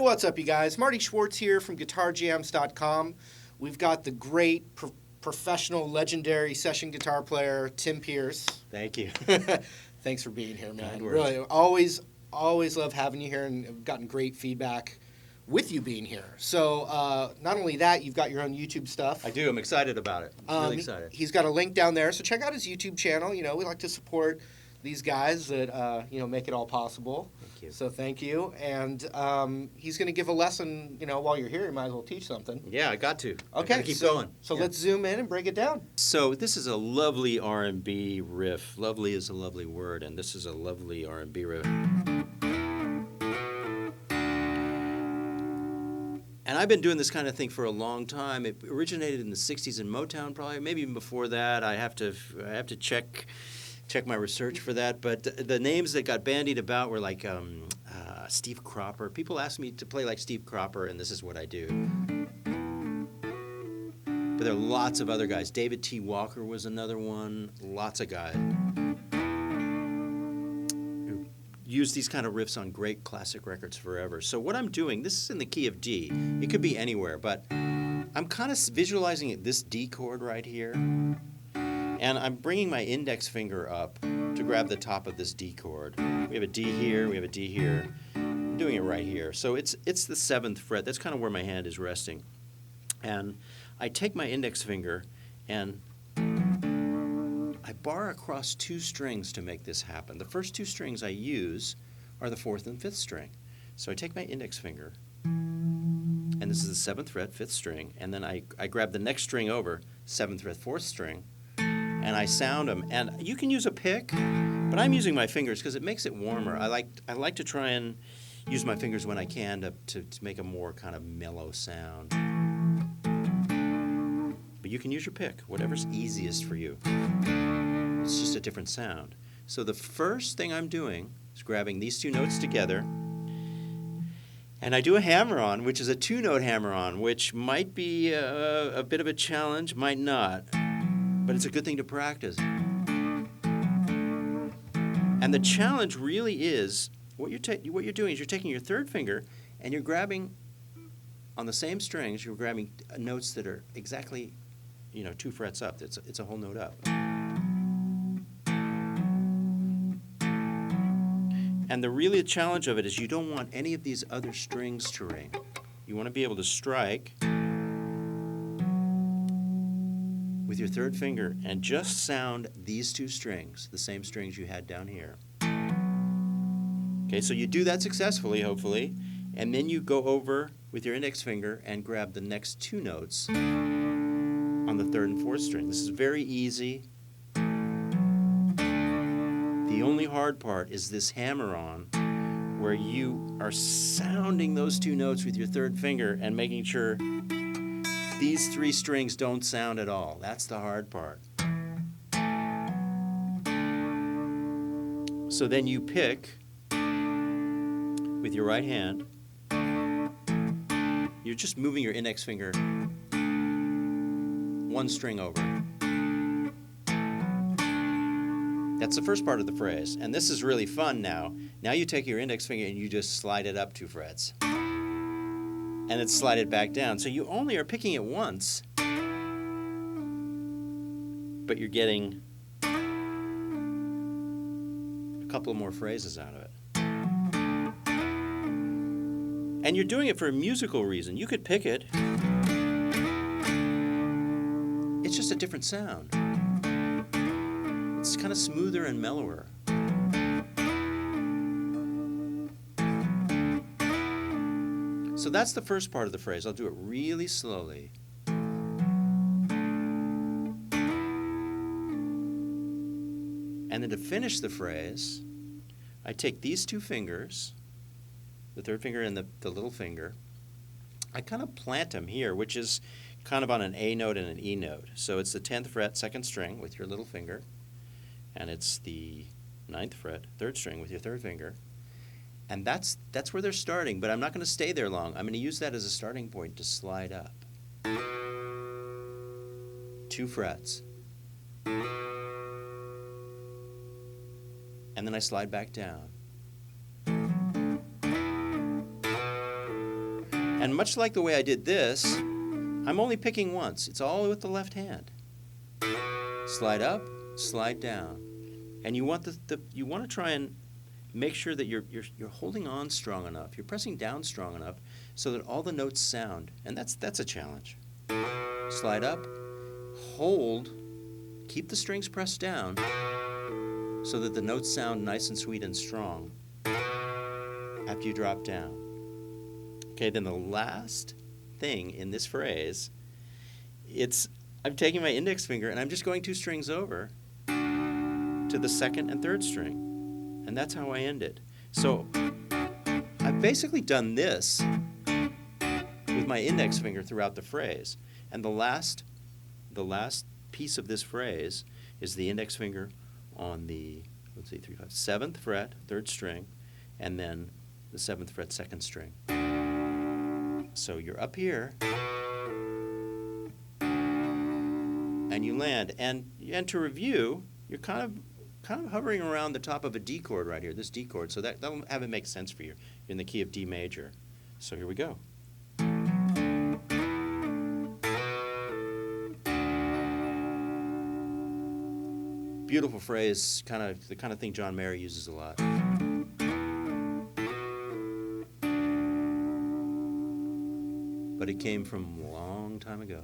what's up, you guys? Marty Schwartz here from GuitarJams.com. We've got the great professional, legendary session guitar player, Tim Pierce. Thank you. Thanks for being here, man. Kind words. Really, always love having you here, and I've gotten great feedback with you being here. So not only that, you've got your own YouTube stuff. I do. I'm excited about it. Really excited. He's got a link down there, so check out his YouTube channel. You know, we like to support these guys that make it all possible. Thank you. So thank you. And he's going to give a lesson. You know, while you're here, you might as well teach something. Yeah, I got to. Okay, I gotta keep going. So Yeah. let's zoom in and break it down. So this is a lovely R&B riff. Lovely is a lovely word, and this is a lovely R&B riff. And I've been doing this kind of thing for a long time. It originated in the '60s in Motown, probably, maybe even before that. I have to check my research for that. But the names that got bandied about were like Steve Cropper. People ask me to play like Steve Cropper, and this is what I do. But there are lots of other guys. David T. Walker was another one. Lots of guys who used these kind of riffs on great classic records forever. So what I'm doing, this is in the key of D. It could be anywhere, but I'm kind of visualizing it, this D chord right here. And I'm bringing my index finger up to grab the top of this D chord. We have a D here, we have a D here. I'm doing it right here. So it's the 7th fret. That's kind of where my hand is resting. And I take my index finger and I bar across 2 strings to make this happen. The first 2 strings I use are the 4th and 5th string. So I take my index finger, and this is the 7th fret, 5th string, and then I grab the next string over, 7th fret, 4th string, and I sound them. And you can use a pick, but I'm using my fingers because it makes it warmer. I like to try and use my fingers when I can to make a more kind of mellow sound. But you can use your pick, whatever's easiest for you. It's just a different sound. So the first thing I'm doing is grabbing these 2 notes together, and I do a hammer-on, which is a 2-note hammer-on, which might be a bit of a challenge, might not, but it's a good thing to practice. And the challenge really is, what you're doing is you're taking your 3rd finger and you're grabbing, on the same strings, you're grabbing notes that are exactly 2 frets up. It's a whole note up. And the challenge of it is you don't want any of these other strings to ring. You want to be able to strike with your 3rd finger and just sound these 2 strings, the same strings you had down here. Okay, so you do that successfully, hopefully, and then you go over with your index finger and grab the next 2 notes on the 3rd and 4th string. This is very easy. The only hard part is this hammer-on, where you are sounding those 2 notes with your 3rd finger and making sure these 3 strings don't sound at all. That's the hard part. So then you pick with your right hand. You're just moving your index finger 1 string over. That's the first part of the phrase. And this is really fun now. Now you take your index finger and you just slide it up 2 frets. And then slide it back down. So you only are picking it once, but you're getting a couple of more phrases out of it. And you're doing it for a musical reason. You could pick it. It's just a different sound. It's kind of smoother and mellower. So that's the first part of the phrase. I'll do it really slowly. And then to finish the phrase, I take these 2 fingers, the 3rd finger and the little finger, I kind of plant them here, which is kind of on an A note and an E note. So it's the 10th fret, 2nd string with your little finger, and it's the 9th fret, 3rd string with your 3rd finger. And that's where they're starting, but I'm not going to stay there long. I'm going to use that as a starting point to slide up. 2 frets. And then I slide back down. And much like the way I did this, I'm only picking once. It's all with the left hand. Slide up, slide down. And you want you want to try and make sure that you're holding on strong enough. You're pressing down strong enough so that all the notes sound. And that's a challenge. Slide up, hold, keep the strings pressed down so that the notes sound nice and sweet and strong after you drop down. Okay, then the last thing in this phrase, I'm taking my index finger and I'm just going 2 strings over to the 2nd and 3rd string. And that's how I end it. So I've basically done this with my index finger throughout the phrase. And the last piece of this phrase is the index finger on the, 7th fret, 3rd string, and then the 7th fret, 2nd string. So you're up here, and you land. And to review, you're kind of hovering around the top of a D chord right here, this D chord. So that'll have it make sense for you. You're in the key of D major. So here we go. Beautiful phrase, the kind of thing John Mayer uses a lot. But it came from a long time ago.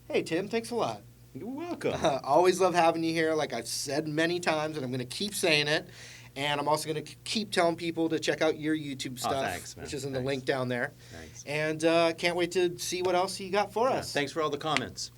Hey, Tim, thanks a lot. You're welcome. Always love having you here, like I've said many times, and I'm going to keep saying it. And I'm also going to keep telling people to check out your YouTube stuff, thanks, man. which is in the link down there. Thanks. And can't wait to see what else you got for us. Thanks for all the comments.